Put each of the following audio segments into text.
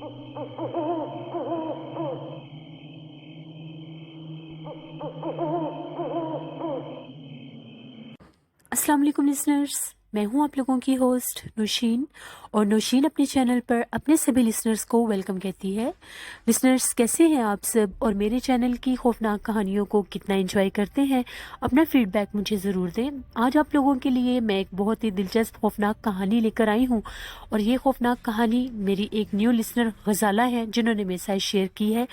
अस्सलाम वालेकुम लिसनर्स, मैं हूं आप लोगों की होस्ट नौशीन, और नौशीन अपने चैनल पर अपने सभी लिसनर्स को वेलकम कहती है। लिसनर्स, कैसे हैं आप सब और मेरे चैनल की खौफनाक कहानियों को कितना एंजॉय करते हैं? अपना फीडबैक मुझे ज़रूर दें। आज आप लोगों के लिए मैं एक बहुत ही दिलचस्प खौफनाक कहानी लेकर आई हूं, और ये खौफनाक कहानी मेरी एक न्यू लिसनर गज़ाला है जिन्होंने मेरे साथ शेयर की है।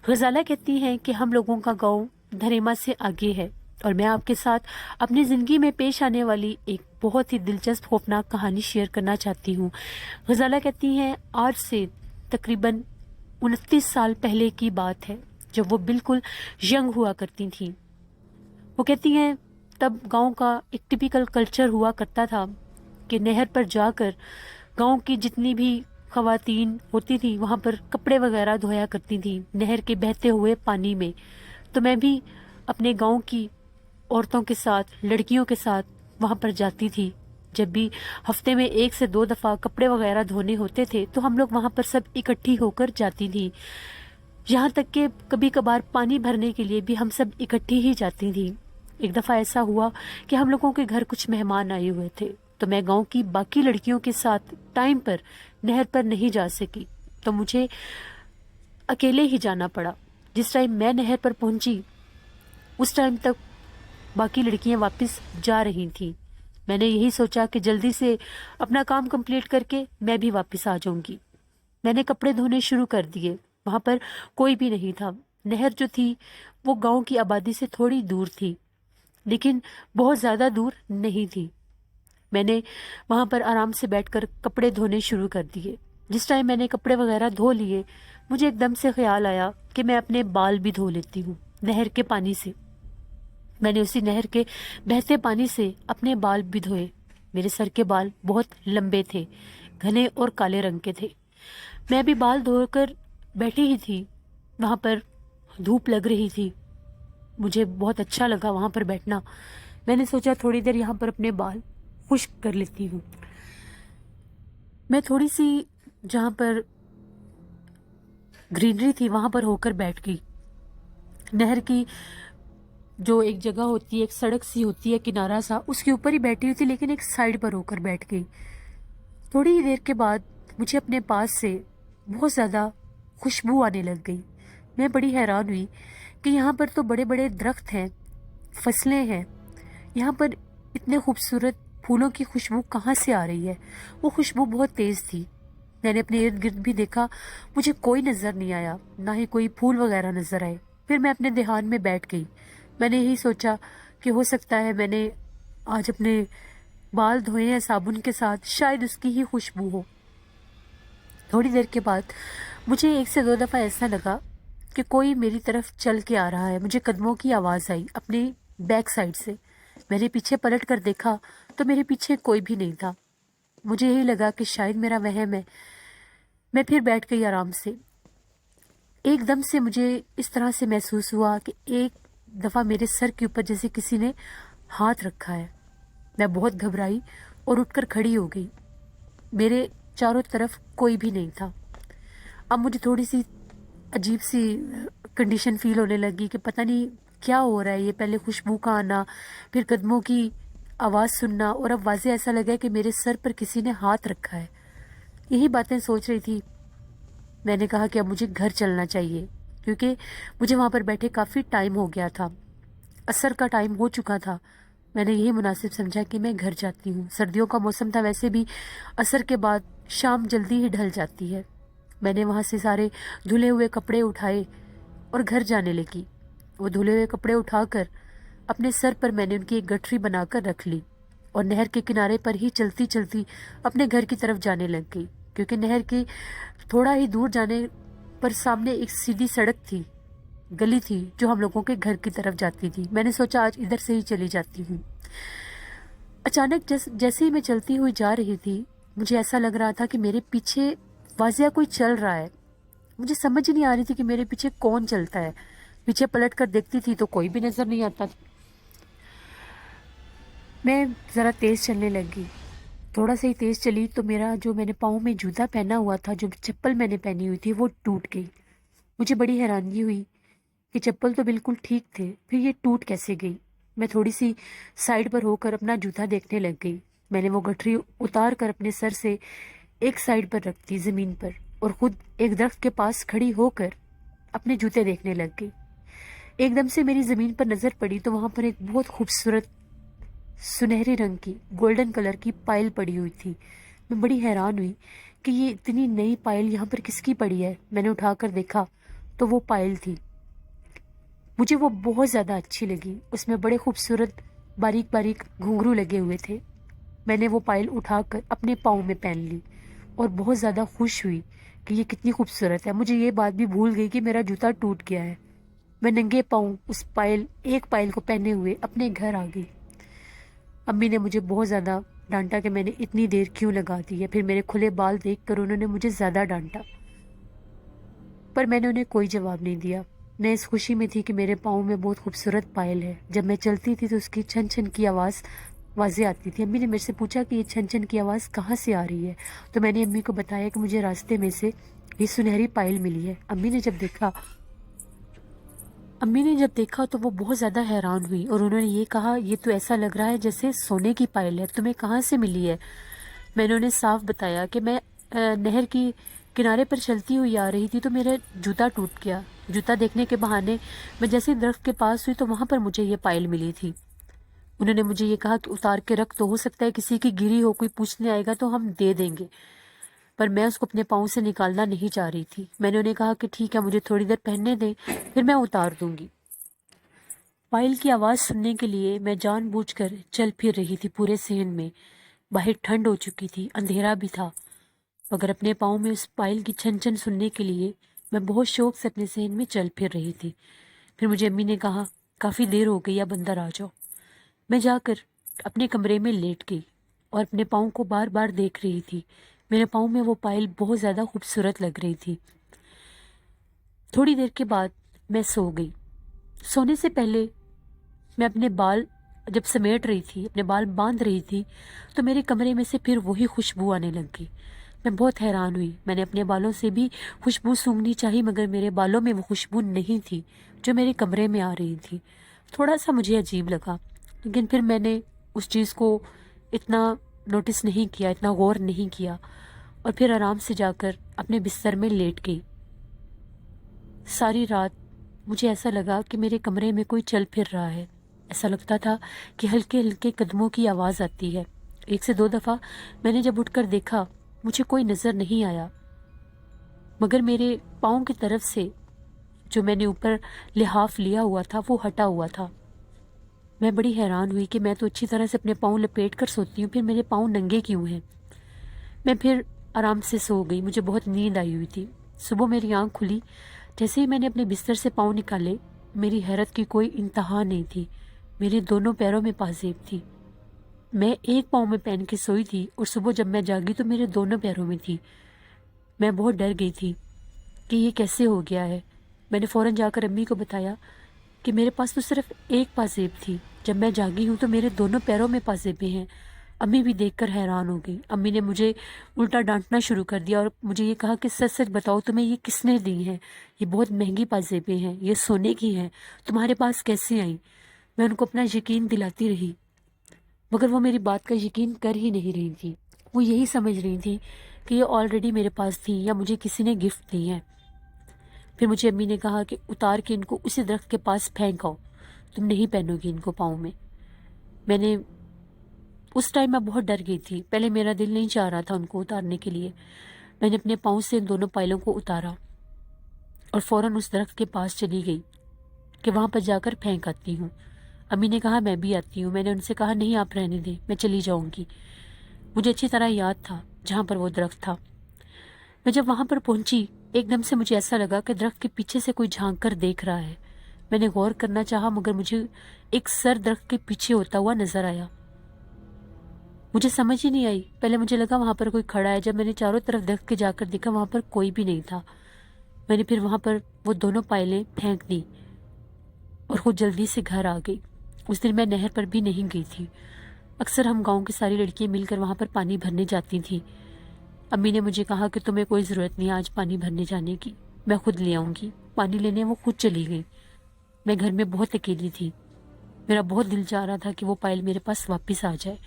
गज़ाला कहती हैं कि हम लोगों का गाँव धरेमा से आगे है, और मैं आपके साथ अपनी ज़िंदगी में पेश आने वाली एक बहुत ही दिलचस्प खौफनाक कहानी शेयर करना चाहती हूँ। गज़ाला कहती हैं, आज से तकरीबन 29 साल पहले की बात है, जब वो बिल्कुल यंग हुआ करती थी। वो कहती हैं, तब गांव का एक टिपिकल कल्चर हुआ करता था कि नहर पर जाकर गांव की जितनी भी ख़वातीन होती थी वहाँ पर कपड़े वगैरह धोया करती थी नहर के बहते हुए पानी में। तो मैं भी अपने गांव की औरतों के साथ, लड़कियों के साथ वहाँ पर जाती थी। जब भी हफ्ते में 1 से 2 दफ़ा कपड़े वगैरह धोने होते थे तो हम लोग वहाँ पर सब इकट्ठी होकर जाती थी। यहाँ तक कि कभी कभार पानी भरने के लिए भी हम सब इकट्ठी ही जाती थी। एक दफ़ा ऐसा हुआ कि हम लोगों के घर कुछ मेहमान आए हुए थे, तो मैं गांव की बाकी लड़कियों के साथ टाइम पर नहर पर नहीं जा सकी, तो मुझे अकेले ही जाना पड़ा। जिस टाइम मैं नहर पर पहुंची उस टाइम तक बाकी लड़कियां वापस जा रही थीं। मैंने यही सोचा कि जल्दी से अपना काम कंप्लीट करके मैं भी वापस आ जाऊंगी। मैंने कपड़े धोने शुरू कर दिए। वहां पर कोई भी नहीं था। नहर जो थी वो गांव की आबादी से थोड़ी दूर थी, लेकिन बहुत ज़्यादा दूर नहीं थी। मैंने वहां पर आराम से बैठकर कपड़े धोने शुरू कर दिए। जिस टाइम मैंने कपड़े वगैरह धो लिए, मुझे एकदम से ख्याल आया कि मैं अपने बाल भी धो लेती हूँ नहर के पानी से। मैंने उसी नहर के बहते पानी से अपने बाल भी धोए। मेरे सर के बाल बहुत लंबे थे, घने और काले रंग के थे। मैं भी बाल धोकर बैठी ही थी। वहाँ पर धूप लग रही थी। मुझे बहुत अच्छा लगा वहाँ पर बैठना। मैंने सोचा थोड़ी देर यहाँ पर अपने बाल खुश्क कर लेती हूँ। मैं थोड़ी सी जहाँ पर ग्रीनरी थी वहाँ पर होकर बैठ गई। नहर की जो एक जगह होती है, एक सड़क सी होती है किनारा सा, उसके ऊपर ही बैठी हुई थी, लेकिन एक साइड पर होकर बैठ गई। थोड़ी ही देर के बाद मुझे अपने पास से बहुत ज़्यादा खुशबू आने लग गई। मैं बड़ी हैरान हुई कि यहाँ पर तो बड़े बड़े दरख्त हैं, फसलें हैं, यहाँ पर इतने खूबसूरत फूलों की खुशबू कहाँ से आ रही है। वो खुशबू बहुत तेज़ थी। मैंने अपने इर्द गिर्द भी देखा, मुझे कोई नज़र नहीं आया, ना ही कोई फूल वगैरह नज़र आए। फिर मैं अपने ध्यान में बैठ गई। मैंने यही सोचा कि हो सकता है मैंने आज अपने बाल धोए हैं साबुन के साथ, शायद उसकी ही खुशबू हो। थोड़ी देर के बाद मुझे 1 से 2 दफ़ा ऐसा लगा कि कोई मेरी तरफ चल के आ रहा है। मुझे कदमों की आवाज़ आई अपनी बैक साइड से। मैंने पीछे पलट कर देखा तो मेरे पीछे कोई भी नहीं था। मुझे यही लगा कि शायद मेरा वहम है। मैं फिर बैठ गई आराम से। एकदम से मुझे इस तरह से महसूस हुआ कि एक दफ़ा मेरे सर के ऊपर जैसे किसी ने हाथ रखा है। मैं बहुत घबराई और उठकर खड़ी हो गई। मेरे चारों तरफ कोई भी नहीं था। अब मुझे थोड़ी सी अजीब सी कंडीशन फील होने लगी कि पता नहीं क्या हो रहा है। ये पहले खुशबू का आना, फिर कदमों की आवाज़ सुनना, और अब वाज़े ऐसा लगा कि मेरे सर पर किसी ने हाथ रखा है। यही बातें सोच रही थी। मैंने कहा कि अब मुझे घर चलना चाहिए, क्योंकि मुझे वहाँ पर बैठे काफ़ी टाइम हो गया था। असर का टाइम हो चुका था। मैंने यही मुनासिब समझा कि मैं घर जाती हूँ। सर्दियों का मौसम था, वैसे भी असर के बाद शाम जल्दी ही ढल जाती है। मैंने वहाँ से सारे धुले हुए कपड़े उठाए और घर जाने लगी। वो धुले हुए कपड़े उठाकर अपने सर पर मैंने उनकी एक गठरी बनाकर रख ली, और नहर के किनारे पर ही चलती चलती अपने घर की तरफ जाने लग गई। क्योंकि नहर के थोड़ा ही दूर जाने पर सामने एक सीधी सड़क थी, गली थी, जो हम लोगों के घर की तरफ जाती थी। मैंने सोचा आज इधर से ही चली जाती हूँ। अचानक जैसे ही मैं चलती हुई जा रही थी, मुझे ऐसा लग रहा था कि मेरे पीछे वाज़िया कोई चल रहा है। मुझे समझ ही नहीं आ रही थी कि मेरे पीछे कौन चलता है। पीछे पलट कर देखती थी तो कोई भी नज़र नहीं आता। मैं ज़रा तेज़ चलने लगी। थोड़ा सा ही तेज़ चली तो मेरा जो मैंने पाँव में जूता पहना हुआ था, जो चप्पल मैंने पहनी हुई थी, वो टूट गई। मुझे बड़ी हैरानगी हुई कि चप्पल तो बिल्कुल ठीक थे, फिर ये टूट कैसे गई। मैं थोड़ी सी साइड पर होकर अपना जूता देखने लग गई। मैंने वो गठरी उतार कर अपने सर से एक साइड पर रख दी ज़मीन पर, और खुद एक दरख्त के पास खड़ी होकर अपने जूते देखने लग गई। एकदम से मेरी ज़मीन पर नज़र पड़ी तो वहाँ पर एक बहुत खूबसूरत सुनहरे रंग की गोल्डन कलर की पायल पड़ी हुई थी। मैं बड़ी हैरान हुई कि ये इतनी नई पायल यहाँ पर किसकी पड़ी है। मैंने उठाकर देखा तो वो पायल थी। मुझे वो बहुत ज़्यादा अच्छी लगी। उसमें बड़े खूबसूरत बारीक बारीक घुंघरू लगे हुए थे। मैंने वो पायल उठाकर अपने पाँव में पहन ली और बहुत ज़्यादा खुश हुई कि ये कितनी खूबसूरत है। मुझे ये बात भी भूल गई कि मेरा जूता टूट गया है। मैं नंगे पाँव उस एक पायल को पहने हुए अपने घर आ गई। अम्मी ने मुझे बहुत ज़्यादा डांटा कि मैंने इतनी देर क्यों लगा दी है। फिर मेरे खुले बाल देखकर उन्होंने मुझे ज़्यादा डांटा, पर मैंने उन्हें कोई जवाब नहीं दिया। मैं इस खुशी में थी कि मेरे पाँव में बहुत खूबसूरत पायल है। जब मैं चलती थी तो उसकी छन छन की आवाज़ वाज़े आती थी। अम्मी ने मेरे से पूछा कि ये छन छन की आवाज़ कहाँ से आ रही है, तो मैंने अम्मी को बताया कि मुझे रास्ते में से ये सुनहरी पायल मिली है। अम्मी ने जब देखा तो वो बहुत ज़्यादा हैरान हुई और उन्होंने ये कहा, ये तो ऐसा लग रहा है जैसे सोने की पायल है, तुम्हें कहाँ से मिली है। मैंने उन्हें साफ बताया कि मैं नहर की किनारे पर चलती हुई आ रही थी तो मेरा जूता टूट गया। जूता देखने के बहाने मैं जैसे ही दरख्त के पास हुई तो वहाँ पर मुझे ये पायल मिली थी। उन्होंने मुझे ये कहा कि उतार के रख, तो हो सकता है किसी की गिरी हो, कोई पूछने आएगा तो हम दे देंगे। पर मैं उसको अपने पाँव से निकालना नहीं चाह रही थी। मैंने उन्हें कहा कि ठीक है, मुझे थोड़ी देर पहनने दें, फिर मैं उतार दूंगी। पायल की आवाज़ सुनने के लिए मैं जानबूझकर चल फिर रही थी पूरे सहन में। बाहर ठंड हो चुकी थी, अंधेरा भी था, मगर अपने पाँव में उस पायल की छन छन सुनने के लिए मैं बहुत शौक से अपने सहन में चल फिर रही थी। फिर मुझे अम्मी ने कहा, काफ़ी देर हो गई, अब अंदर आ जाओ। मैं जाकर अपने कमरे में लेट गई और अपने पाँव को बार बार देख रही थी। मेरे पाँव में वो पायल बहुत ज़्यादा खूबसूरत लग रही थी। थोड़ी देर के बाद मैं सो गई। सोने से पहले मैं अपने बाल जब समेट रही थी, अपने बाल बांध रही थी, तो मेरे कमरे में से फिर वही खुशबू आने लग गई। मैं बहुत हैरान हुई। मैंने अपने बालों से भी खुशबू सूंघनी चाहिए, मगर मेरे बालों में वो खुशबू नहीं थी जो मेरे कमरे में आ रही थी। थोड़ा सा मुझे अजीब लगा, लेकिन फिर मैंने उस चीज़ को इतना नोटिस नहीं किया, इतना गौर नहीं किया, और फिर आराम से जाकर अपने बिस्तर में लेट गई। सारी रात मुझे ऐसा लगा कि मेरे कमरे में कोई चल फिर रहा है। ऐसा लगता था कि हल्के हल्के कदमों की आवाज़ आती है। 1 से 2 दफ़ा मैंने जब उठकर देखा, मुझे कोई नज़र नहीं आया, मगर मेरे पाँव की तरफ से जो मैंने ऊपर लिहाफ लिया हुआ था वो हटा हुआ था। मैं बड़ी हैरान हुई कि मैं तो अच्छी तरह से अपने पाँव लपेट कर सोती हूँ, फिर मेरे पाँव नंगे क्यों हैं। मैं फिर आराम से सो गई। मुझे बहुत नींद आई हुई थी। सुबह मेरी आँख खुली। जैसे ही मैंने अपने बिस्तर से पाँव निकाले, मेरी हैरत की कोई इंतहा नहीं थी। मेरे दोनों पैरों में पाजेब थी। मैं एक पाँव में पहन के सोई थी और सुबह जब मैं जागी तो मेरे दोनों पैरों में थी। मैं बहुत डर गई थी कि ये कैसे हो गया है। मैंने फ़ौरन जाकर अम्मी को बताया कि मेरे पास तो सिर्फ एक पाजेब थी, जब मैं जागी हूँ तो मेरे दोनों पैरों में पाजेबें हैं। अम्मी भी देखकर हैरान हो गई। अम्मी ने मुझे उल्टा डांटना शुरू कर दिया और मुझे ये कहा कि सच सच बताओ, तुम्हें ये किसने दी हैं? ये बहुत महंगी पाजेबें हैं, ये सोने की हैं, तुम्हारे पास कैसे आई? मैं उनको अपना यकीन दिलाती रही, मगर वो मेरी बात का यकीन कर ही नहीं रही थी। वो यही समझ रही थी कि ये ऑलरेडी मेरे पास थी या मुझे किसी ने गिफ्ट दी है। फिर मुझे अम्मी ने कहा कि उतार के इनको उसी दरख्त के पास फेंक आओ, तुम नहीं पहनोगी इनको पाँव में। मैंने उस टाइम मैं बहुत डर गई थी। पहले मेरा दिल नहीं चाह रहा था उनको उतारने के लिए। मैंने अपने पाँव से इन दोनों पायलों को उतारा और फ़ौरन उस दरख्त के पास चली गई कि वहाँ पर जाकर फेंक आती हूँ। अम्मी ने कहा मैं भी आती हूँ। मैंने उनसे कहा नहीं, आप रहने दें, मैं चली जाऊँगी। मुझे अच्छी तरह याद था जहाँ पर वो दरख्त था। मैं जब वहाँ पर पहुँची, एकदम से मुझे ऐसा लगा कि दरख्त के पीछे से कोई झांक कर देख रहा है। मैंने गौर करना चाहा, मगर मुझे एक सर दरख्त के पीछे होता हुआ नजर आया। मुझे समझ ही नहीं आई। पहले मुझे लगा वहाँ पर कोई खड़ा है। जब मैंने चारों तरफ देख के जाकर देखा, वहाँ पर कोई भी नहीं था। मैंने फिर वहाँ पर वो दोनों पायलें फेंक दी और खुद जल्दी से घर आ गई। उस दिन मैं नहर पर भी नहीं गई थी। अक्सर हम गांव की सारी लड़कियां मिलकर वहां पर पानी भरने जाती थीं। अम्मी ने मुझे कहा कि तुम्हें कोई ज़रूरत नहीं आज पानी भरने जाने की, मैं खुद ले आऊँगी। पानी लेने वो खुद चली गई। मैं घर में बहुत अकेली थी। मेरा बहुत दिल चाह रहा था कि वो पायल मेरे पास वापस आ जाए।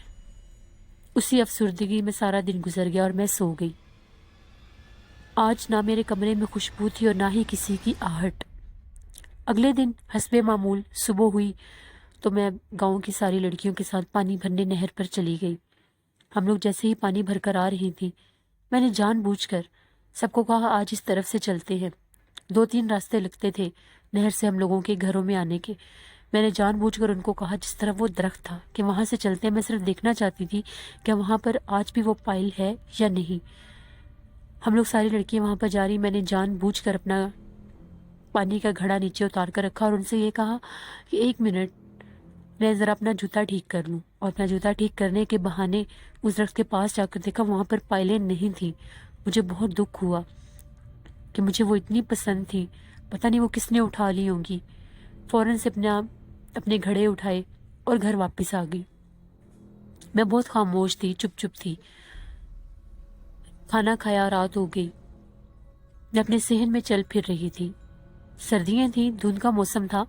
उसी अफसुर्दगी में सारा दिन गुजर गया और मैं सो गई। आज ना मेरे कमरे में खुशबू थी और ना ही किसी की आहट। अगले दिन हस्बे मामूल सुबह हुई तो मैं गांव की सारी लड़कियों के साथ पानी भरने नहर पर चली गई। हम लोग जैसे ही पानी भरकर आ रही थी, मैंने जानबूझकर सबको कहा आज इस तरफ से चलते हैं। 2-3 रास्ते लगते थे नहर से हम लोगों के घरों में आने के। मैंने जानबूझकर उनको कहा जिस तरफ वो दरख्त था कि वहाँ से चलते हैं। मैं सिर्फ देखना चाहती थी कि वहाँ पर आज भी वो पायल है या नहीं। हम लोग सारी लड़कियाँ वहाँ पर जा रही। मैंने जानबूझकर अपना पानी का घड़ा नीचे उतार कर रखा और उनसे ये कहा कि 1 मिनट, मैं ज़रा अपना जूता ठीक कर लूँ। और अपना जूता ठीक करने के बहाने उस दरख्त के पास जाकर देखा वहाँ पर पायलें नहीं थी। मुझे बहुत दुख हुआ कि मुझे वो इतनी पसंद थी, पता नहीं वो किसने उठा ली होंगी। फ़ौरन से अपने घड़े उठाए और घर वापस आ गई। मैं बहुत खामोश थी, चुप चुप थी। खाना खाया, रात हो गई। मैं अपने सेहन में चल फिर रही थी। सर्दियाँ थी, धुंध का मौसम था,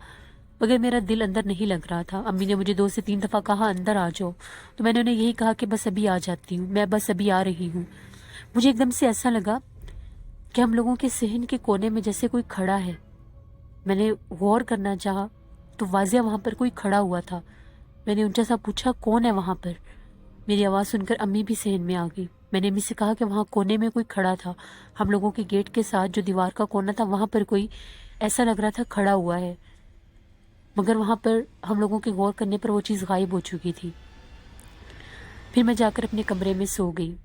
मगर मेरा दिल अंदर नहीं लग रहा था। अम्मी ने मुझे 2 से 3 दफ़ा कहा अंदर आ जाओ, तो मैंने उन्हें यही कहा कि बस अभी आ जाती हूँ, मैं बस अभी आ रही हूँ। मुझे एकदम से ऐसा लगा कि हम लोगों के सेहन के कोने में जैसे कोई खड़ा है। मैंने गौर करना चाहा तो वाजिया वहाँ पर कोई खड़ा हुआ था। मैंने उनसे सा पूछा कौन है वहाँ पर। मेरी आवाज़ सुनकर अम्मी भी सेहन में आ गई। मैंने अम्मी से कहा कि वहाँ कोने में कोई खड़ा था। हम लोगों के गेट के साथ जो दीवार का कोना था वहाँ पर कोई ऐसा लग रहा था खड़ा हुआ है, मगर वहाँ पर हम लोगों के गौर करने पर वो चीज़ गायब हो चुकी थी। फिर मैं जाकर अपने कमरे में सो गई।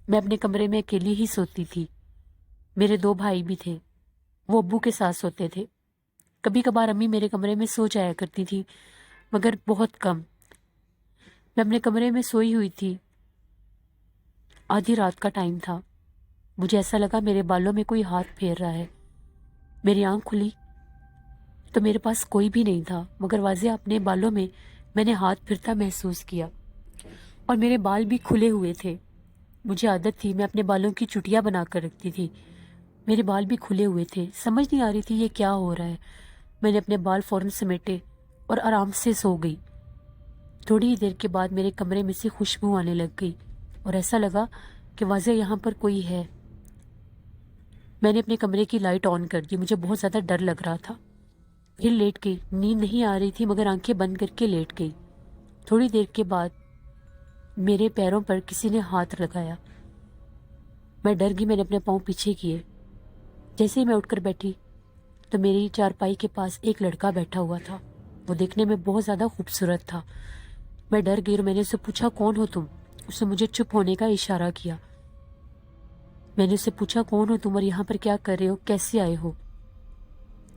मैं अपने कमरे में अकेली ही सोती थी। मेरे 2 भाई भी थे, वो अब्बू के साथ सोते थे। कभी कभार अम्मी मेरे कमरे में सो जाया करती थी, मगर बहुत कम। मैं अपने कमरे में सोई हुई थी। आधी रात का टाइम था। मुझे ऐसा लगा मेरे बालों में कोई हाथ फेर रहा है। मेरी आंख खुली तो मेरे पास कोई भी नहीं था, मगर वाजिया अपने बालों में मैंने हाथ फिरता महसूस किया और मेरे बाल भी खुले हुए थे। मुझे आदत थी, मैं अपने बालों की चुटियाँ बना कर रखती थी। मेरे बाल भी खुले हुए थे। समझ नहीं आ रही थी ये क्या हो रहा है। मैंने अपने बाल फौरन समेटे और आराम से सो गई। थोड़ी ही देर के बाद मेरे कमरे में से खुशबू आने लग गई और ऐसा लगा कि वाजिया यहाँ पर कोई है। मैंने अपने कमरे की लाइट ऑन कर दी। मुझे बहुत ज़्यादा डर लग रहा था। फिर लेट गई। नींद नहीं आ रही थी, मगर आंखें बंद करके लेट गई। थोड़ी देर के बाद मेरे पैरों पर किसी ने हाथ लगाया। मैं डर गई। मैंने अपने पाँव पीछे किए। जैसे ही मैं उठकर बैठी तो मेरी चारपाई के पास एक लड़का बैठा हुआ था। वो देखने में बहुत ज़्यादा खूबसूरत था। मैं डर गई और मैंने उससे पूछा कौन हो तुम। उसने मुझे चुप होने का इशारा किया। मैंने उससे पूछा कौन हो तुम और यहाँ पर क्या कर रहे हो, कैसे आए हो।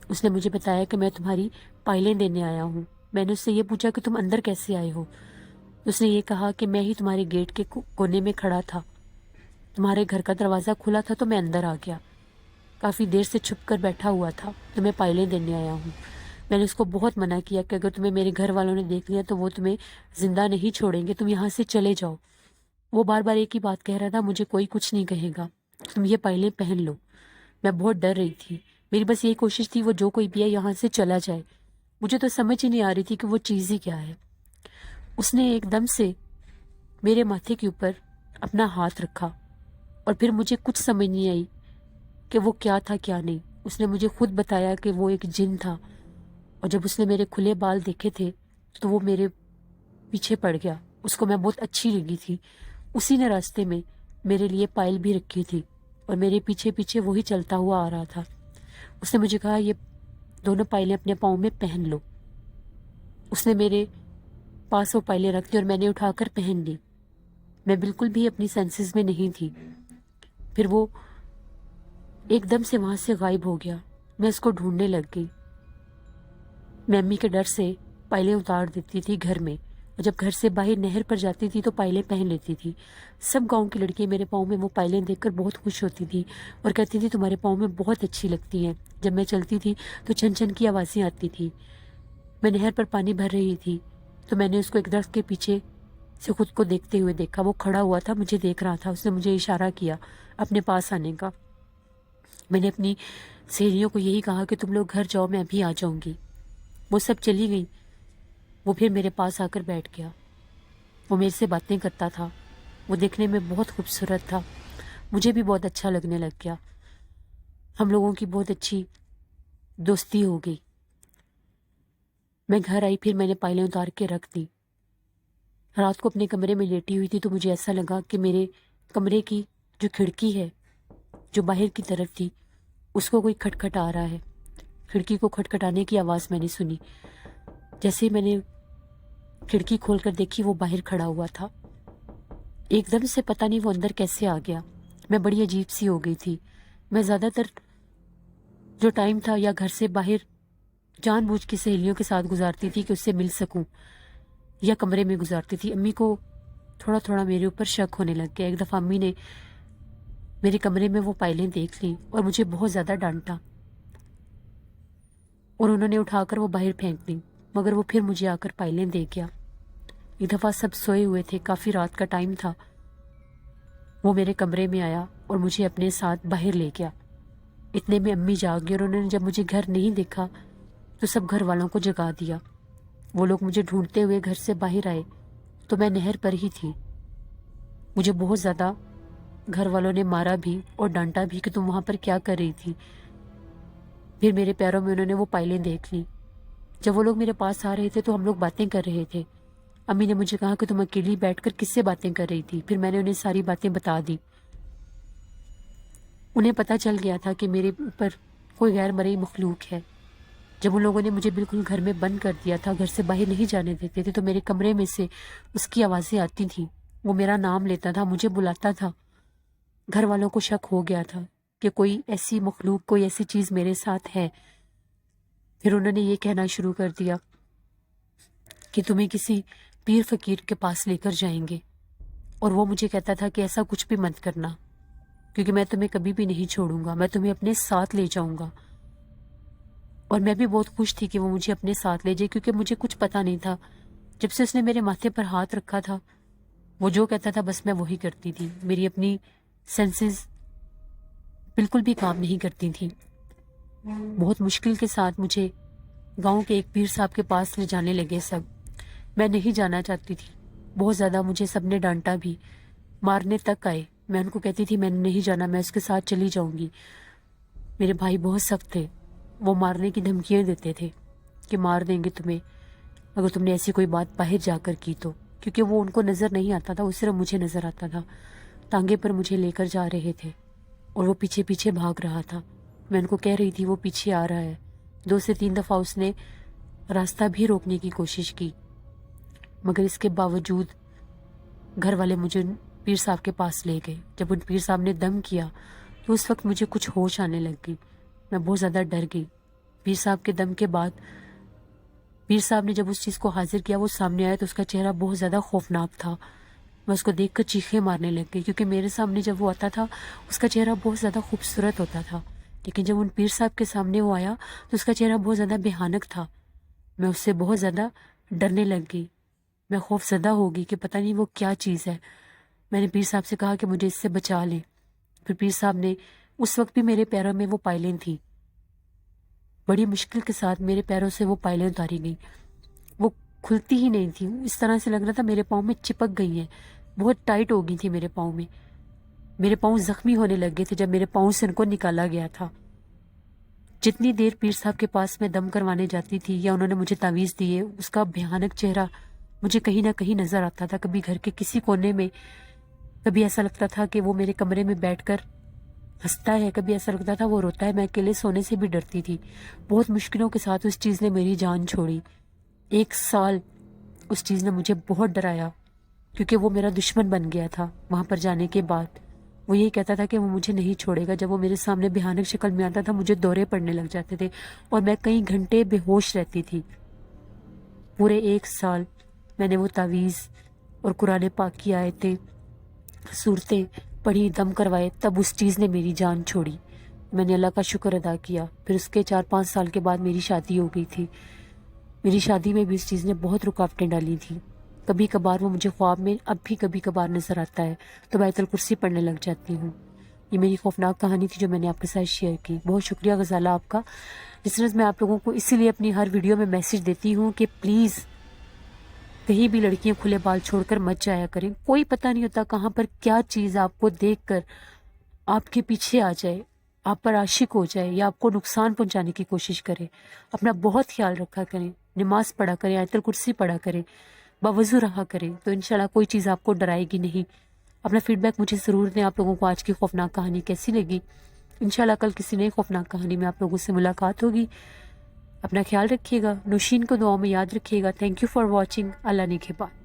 उसने मुझे बताया कि मैं तुम्हारी पायलें देने आया हूँ। मैंने उससे ये पूछा कि तुम अंदर कैसे आए हो। उसने ये कहा कि मैं ही तुम्हारे गेट के कोने में खड़ा था, तुम्हारे घर का दरवाज़ा खुला था तो मैं अंदर आ गया। काफ़ी देर से छुप कर बैठा हुआ था, तुम्हें पायलें देने आया हूँ। मैंने उसको बहुत मना किया कि अगर तुम्हें मेरे घर वालों ने देख लिया तो वो तुम्हें ज़िंदा नहीं छोड़ेंगे, तुम यहाँ से चले जाओ। वो बार बार एक ही बात कह रहा था, मुझे कोई कुछ नहीं कहेगा, तुम ये पायलें पहन लो। मैं बहुत डर रही थी। मेरी बस यही कोशिश थी वो जो कोई भी है यहाँ से चला जाए। मुझे तो समझ ही नहीं आ रही थी कि वो चीज़ ही क्या है। उसने एकदम से मेरे माथे के ऊपर अपना हाथ रखा और फिर मुझे कुछ समझ नहीं आई कि वो क्या था क्या नहीं। उसने मुझे खुद बताया कि वो एक जिन था और जब उसने मेरे खुले बाल देखे थे तो वो मेरे पीछे पड़ गया। उसको मैं बहुत अच्छी लगी थी। उसी ने रास्ते में मेरे लिए पायल भी रखी थी और मेरे पीछे पीछे वही चलता हुआ आ रहा था। उसने मुझे कहा ये दोनों पायलें अपने पाँव में पहन लो। उसने मेरे पास वो पायलें रख दी और मैंने उठाकर पहन ली। मैं बिल्कुल भी अपनी सेंसेस में नहीं थी। फिर वो एकदम से वहाँ से गायब हो गया। मैं उसको ढूंढने लग गई। मैं अम्मी के डर से पायलें उतार देती थी घर में, और जब घर से बाहर नहर पर जाती थी तो पायलें पहन लेती थी। सब गांव की लड़कियां मेरे पाँव में वो पायलें देखकर बहुत खुश होती थी और कहती थी तुम्हारे पाँव में बहुत अच्छी लगती हैं। जब मैं चलती थी तो छन छन की आवाज़ें आती थी। मैं नहर पर पानी भर रही थी تو میں نے اس کو ایک درخت کے پیچھے سے خود کو دیکھتے ہوئے دیکھا. وہ کھڑا ہوا تھا, مجھے دیکھ رہا تھا. اس نے مجھے اشارہ کیا اپنے پاس آنے کا. میں نے اپنی سہیلیوں کو یہی کہا کہ تم لوگ گھر جاؤ, میں ابھی آ جاؤں گی. وہ سب چلی گئی. وہ پھر میرے پاس آ کر بیٹھ گیا. وہ میرے سے باتیں کرتا تھا. وہ دیکھنے میں بہت خوبصورت تھا. مجھے بھی بہت اچھا لگنے لگ گیا. ہم لوگوں کی بہت اچھی دوستی ہو گئی. میں گھر آئی, پھر میں نے پائلیں اتار کے رکھ دی. رات کو اپنے کمرے میں لیٹی ہوئی تھی تو مجھے ایسا لگا کہ میرے کمرے کی جو کھڑکی ہے جو باہر کی طرف تھی اس کو کوئی کھٹکھٹ آ رہا ہے. کھڑکی کو کھٹکھٹانے کی آواز میں نے سنی. جیسے ہی میں نے کھڑکی کھول کر دیکھی وہ باہر کھڑا ہوا تھا. ایک دم سے پتہ نہیں وہ اندر کیسے آ گیا. میں بڑی عجیب سی ہو گئی تھی. میں زیادہ تر جو ٹائم تھا یا گھر سے باہر جان بوجھ کے سہیلیوں کے ساتھ گزارتی تھی کہ اس سے مل سکوں, یا کمرے میں گزارتی تھی. امی کو تھوڑا تھوڑا میرے اوپر شک ہونے لگ گیا. ایک دفعہ امی نے میرے کمرے میں وہ پائلیں دیکھ لیں اور مجھے بہت زیادہ ڈانٹا, اور انہوں نے اٹھا کر وہ باہر پھینک دیں. مگر وہ پھر مجھے آ کر پائلیں دے گیا. ایک دفعہ سب سوئے ہوئے تھے, کافی رات کا ٹائم تھا. وہ میرے کمرے میں آیا اور مجھے اپنے ساتھ باہر لے گیا. اتنے میں امی جاگ گئی, اور انہوں نے جب مجھے گھر نہیں دیکھا تو سب گھر والوں کو جگا دیا. وہ لوگ مجھے ڈھونڈتے ہوئے گھر سے باہر آئے تو میں نہر پر ہی تھی. مجھے بہت زیادہ گھر والوں نے مارا بھی اور ڈانٹا بھی کہ تم وہاں پر کیا کر رہی تھی. پھر میرے پیروں میں انہوں نے وہ پائلیں دیکھ لی. جب وہ لوگ میرے پاس آ رہے تھے تو ہم لوگ باتیں کر رہے تھے. امی نے مجھے کہا کہ تم اکیلی بیٹھ کر کس سے باتیں کر رہی تھی. پھر میں نے انہیں ساری باتیں بتا دی. انہیں پتہ چل گیا تھا کہ میرے اوپر کوئی غیر مرئی مخلوق ہے. جب ان لوگوں نے مجھے بالکل گھر میں بند کر دیا تھا, گھر سے باہر نہیں جانے دیتے تھے, تو میرے کمرے میں سے اس کی آوازیں آتی تھیں. وہ میرا نام لیتا تھا, مجھے بلاتا تھا. گھر والوں کو شک ہو گیا تھا کہ کوئی ایسی مخلوق, کوئی ایسی چیز میرے ساتھ ہے. پھر انہوں نے یہ کہنا شروع کر دیا کہ تمہیں کسی پیر فقیر کے پاس لے کر جائیں گے, اور وہ مجھے کہتا تھا کہ ایسا کچھ بھی مت کرنا, کیونکہ میں تمہیں کبھی بھی نہیں چھوڑوں گا, میں تمہیں اپنے ساتھ لے جاؤں گا. اور میں بھی بہت خوش تھی کہ وہ مجھے اپنے ساتھ لے جائے, کیونکہ مجھے کچھ پتہ نہیں تھا. جب سے اس نے میرے ماتھے پر ہاتھ رکھا تھا وہ جو کہتا تھا بس میں وہی کرتی تھی. میری اپنی سینسز بالکل بھی کام نہیں کرتی تھیں. بہت مشکل کے ساتھ مجھے گاؤں کے ایک پیر صاحب کے پاس لے جانے لگے سب. میں نہیں جانا چاہتی تھی. بہت زیادہ مجھے سب نے ڈانٹا بھی, مارنے تک آئے. میں ان کو کہتی تھی میں نہیں جانا, میں اس کے ساتھ چلی جاؤں گی. میرے بھائی بہت سخت تھے, وہ مارنے کی دھمکیاں دیتے تھے کہ مار دیں گے تمہیں اگر تم نے ایسی کوئی بات باہر جا کر کی تو, کیونکہ وہ ان کو نظر نہیں آتا تھا, وہ صرف مجھے نظر آتا تھا. ٹانگے پر مجھے لے کر جا رہے تھے اور وہ پیچھے پیچھے بھاگ رہا تھا. میں ان کو کہہ رہی تھی وہ پیچھے آ رہا ہے. 2 سے 3 دفعہ اس نے راستہ بھی روکنے کی کوشش کی, مگر اس کے باوجود گھر والے مجھے پیر صاحب کے پاس لے گئے. جب ان پیر صاحب نے دم کیا تو اس وقت مجھے کچھ ہوش آنے لگ گئی. میں بہت زیادہ ڈر گئی. پیر صاحب کے دم کے بعد پیر صاحب نے جب اس چیز کو حاضر کیا, وہ سامنے آیا تو اس کا چہرہ بہت زیادہ خوفناک تھا. میں اس کو دیکھ کر چیخیں مارنے لگ گئی, کیونکہ میرے سامنے جب وہ آتا تھا اس کا چہرہ بہت زیادہ خوبصورت ہوتا تھا, لیکن جب ان پیر صاحب کے سامنے وہ آیا تو اس کا چہرہ بہت زیادہ بھیانک تھا. میں اس سے بہت زیادہ ڈرنے لگ گئی. میں خوف زدہ ہو گئی کہ پتہ نہیں وہ کیا چیز ہے. میں نے پیر صاحب سے کہا کہ مجھے اس سے بچا لیں. پھر پیر صاحب نے, اس وقت بھی میرے پیروں میں وہ پائلیں تھیں. بڑی مشکل کے ساتھ میرے پیروں سے وہ پائلیں اتاری گئیں. وہ کھلتی ہی نہیں تھی, اس طرح سے لگ رہا تھا میرے پاؤں میں چپک گئی ہیں. بہت ٹائٹ ہو گئی تھی میرے پاؤں میں. میرے پاؤں زخمی ہونے لگ گئے تھے جب میرے پاؤں سے ان کو نکالا گیا تھا. جتنی دیر پیر صاحب کے پاس میں دم کروانے جاتی تھی یا انہوں نے مجھے تعویذ دیے, اس کا بھیانک چہرہ مجھے کہیں نہ کہیں نظر آتا تھا. کبھی گھر کے کسی کونے میں, کبھی ایسا لگتا تھا کہ وہ میرے کمرے میں بیٹھ کر ہنستا ہے, کبھی ایسا لگتا تھا وہ روتا ہے. میں اکیلے سونے سے بھی ڈرتی تھی. بہت مشکلوں کے ساتھ اس چیز نے میری جان چھوڑی. 1 سال اس چیز نے مجھے بہت ڈرایا, کیونکہ وہ میرا دشمن بن گیا تھا. وہاں پر جانے کے بعد وہ یہی کہتا تھا کہ وہ مجھے نہیں چھوڑے گا. جب وہ میرے سامنے بھیانک شکل میں آتا تھا مجھے دورے پڑنے لگ جاتے تھے اور میں کئی گھنٹے بے ہوش رہتی تھی. پورے 1 سال میں نے وہ تعویذ اور قرآن پاک کی آیتیں, صورتیں پڑھی, دم کروائے, تب اس چیز نے میری جان چھوڑی. میں نے اللہ کا شکر ادا کیا. پھر اس کے 4-5 سال کے بعد میری شادی ہو گئی تھی. میری شادی میں بھی اس چیز نے بہت رکاوٹیں ڈالی تھیں. کبھی کبھار وہ مجھے خواب میں اب بھی کبھی کبھار نظر آتا ہے تو بیت الکرسی پڑھنے لگ جاتی ہوں. یہ میری خوفناک کہانی تھی جو میں نے آپ کے ساتھ شیئر کی. بہت شکریہ غزالہ آپ کا. لسنرز میں آپ لوگوں کو اسی لیے اپنی ہر ویڈیو میں میسیج دیتی ہوں کہ پلیز کہیں بھی لڑکیاں کھلے بال چھوڑ کر مت جایا کریں. کوئی پتہ نہیں ہوتا کہاں پر کیا چیز آپ کو دیکھ کر آپ کے پیچھے آ جائے, آپ پر عاشق ہو جائے یا آپ کو نقصان پہنچانے کی کوشش کرے. اپنا بہت خیال رکھا کریں, نماز پڑھا کریں, آیت الکرسی پڑھا کریں, باوضو رہا کریں, تو انشاءاللہ کوئی چیز آپ کو ڈرائے گی نہیں. اپنا فیڈ بیک مجھے ضرور دیں آپ لوگوں کو آج کی خوفناک کہانی کیسی لگی. انشاءاللہ کل کسی نئی خوفناک کہانی میں آپ لوگوں سے ملاقات ہوگی. اپنا خیال رکھیے گا. نوشین کو دعاؤں میں یاد رکھیے گا. Thank you for watching. اللہ نگہبان.